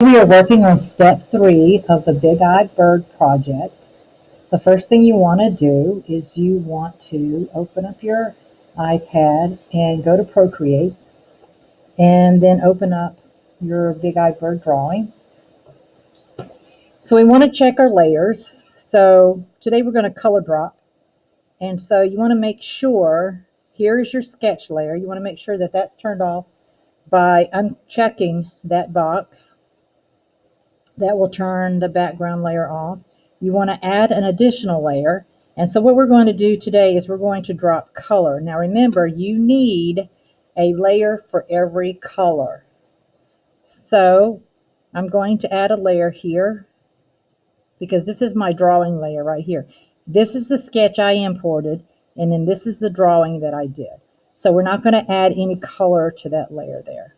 We are working on step 3 of the Big Eye Bird project. The first thing you want to do is you want to open up your iPad and go to Procreate and then open up your Big Eye Bird drawing. So we want to check our layers. So today we're going to color drop. And so you want to make sure, here is your sketch layer. You want to make sure that that's turned off by unchecking that box. That will turn the background layer off. You want to add an additional layer. And so what we're going to do today is we're going to drop color. Now remember, you need a layer for every color. So I'm going to add a layer here because this is my drawing layer right here. This is the sketch I imported, and then this is the drawing that I did. So we're not going to add any color to that layer there.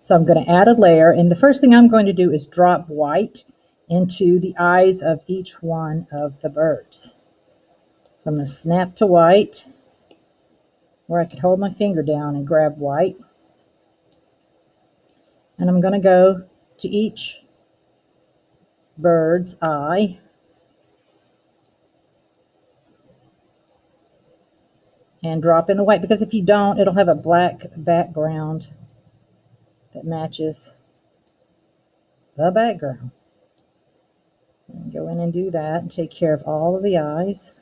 So I'm going to add a layer, and the first thing I'm going to do is drop white into the eyes of each one of the birds. So I'm going to snap to white, where I could hold my finger down and grab white. And I'm going to go to each bird's eye. And drop in the white, because if you don't, it'll have a black background that matches the background. And go in and do that and take care of all of the eyes.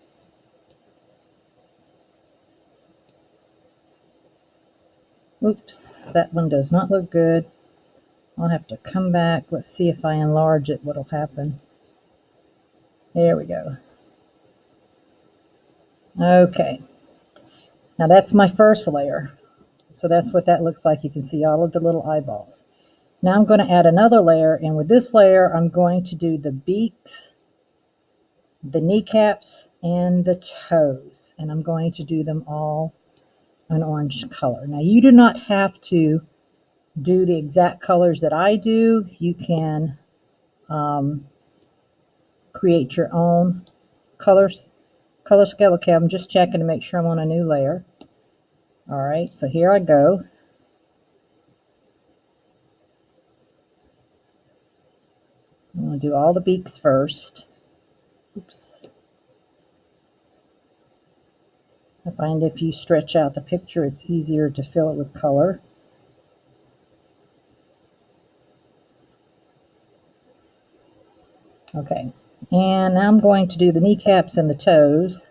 Oops, that one does not look good. I'll have to come back. Let's see if I enlarge it, what'll happen. There we go. Okay. Now that's my first layer. So that's what that looks like. You can see all of the little eyeballs. Now I'm going to add another layer, and with this layer I'm going to do the beaks, the kneecaps, and the toes. And I'm going to do them all an orange color. Now you do not have to do the exact colors that I do. You can create your own color scale. Okay, I'm just checking to make sure I'm on a new layer. All right, so here I go. I'm going to do all the beaks first. Oops. I find if you stretch out the picture, it's easier to fill it with color. Okay, and now I'm going to do the kneecaps and the toes.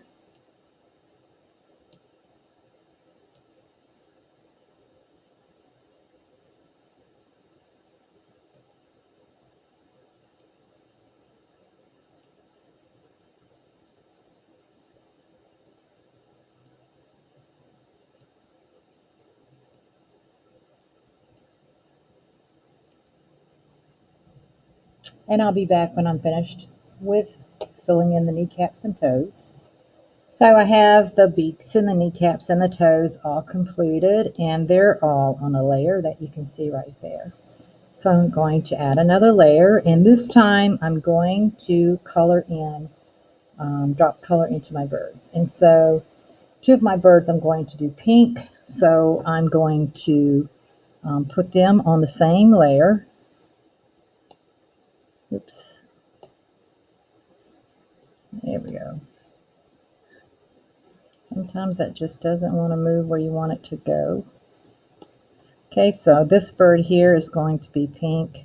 And I'll be back when I'm finished with filling in the kneecaps and toes. So I have the beaks and the kneecaps and the toes all completed, and they're all on a layer that you can see right there. So I'm going to add another layer, and this time I'm going to color in, drop color into my birds. And so two of my birds I'm going to do pink, so I'm going to put them on the same layer. Oops. There we go. Sometimes that just doesn't want to move where you want it to go. Okay, so this bird here is going to be pink.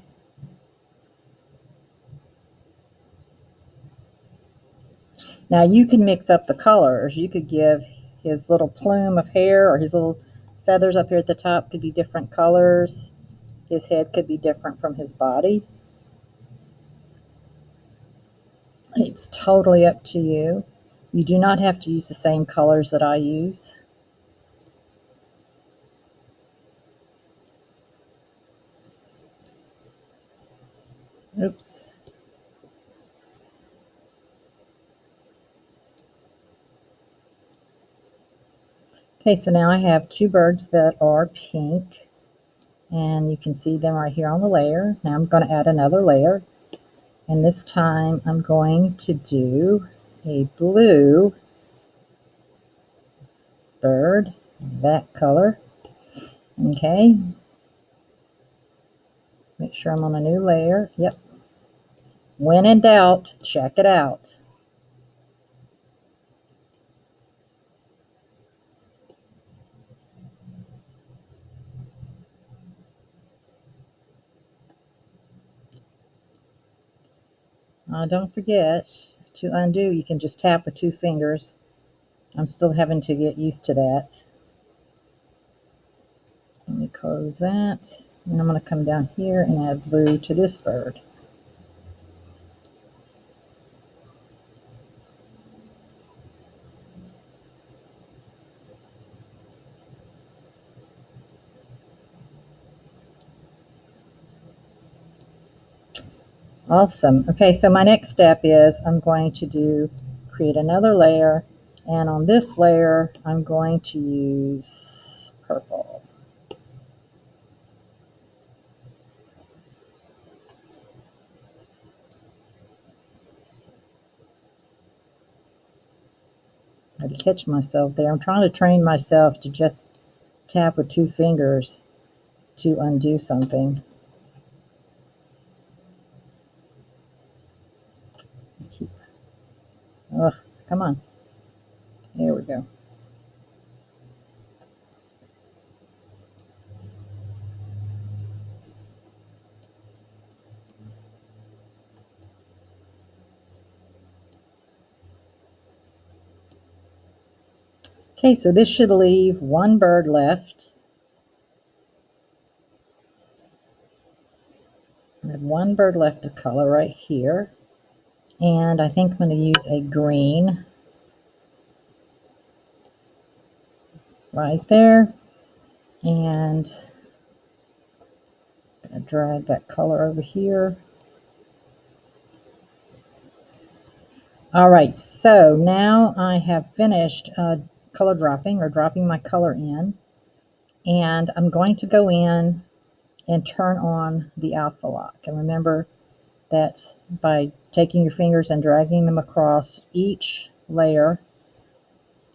Now you can mix up the colors. You could give his little plume of hair or his little feathers up here at the top could be different colors. His head could be different from his body. It's totally up to you. You do not have to use the same colors that I use. Oops. Okay, so now I have two birds that are pink, and you can see them right here on the layer. Now I'm going to add another layer, and this time I'm going to do a blue bird, that color. Okay. Make sure I'm on a new layer. Yep. When in doubt, check it out. Don't forget to undo. You can just tap with 2 fingers. I'm still having to get used to that. Let me close that. And I'm going to come down here and add blue to this bird. Awesome. Okay, so my next step is I'm going to create another layer, and on this layer I'm going to use purple. I had to catch myself there. I'm trying to train myself to just tap with 2 fingers to undo something. Ugh, come on. Here we go. Okay, so this should leave one bird left. I have one bird left to color right here. And I think I'm going to use a green right there. And I'm going to drag that color over here. All right, so now I have finished color dropping or dropping my color in. And I'm going to go in and turn on the alpha lock. And remember, that's by taking your fingers and dragging them across each layer.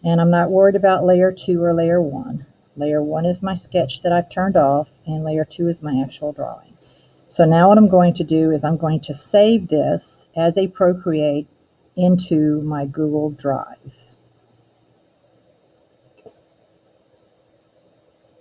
And I'm not worried about layer 2 or layer 1. Layer 1 is my sketch that I've turned off, and layer 2 is my actual drawing. So now what I'm going to do is I'm going to save this as a Procreate into my Google Drive.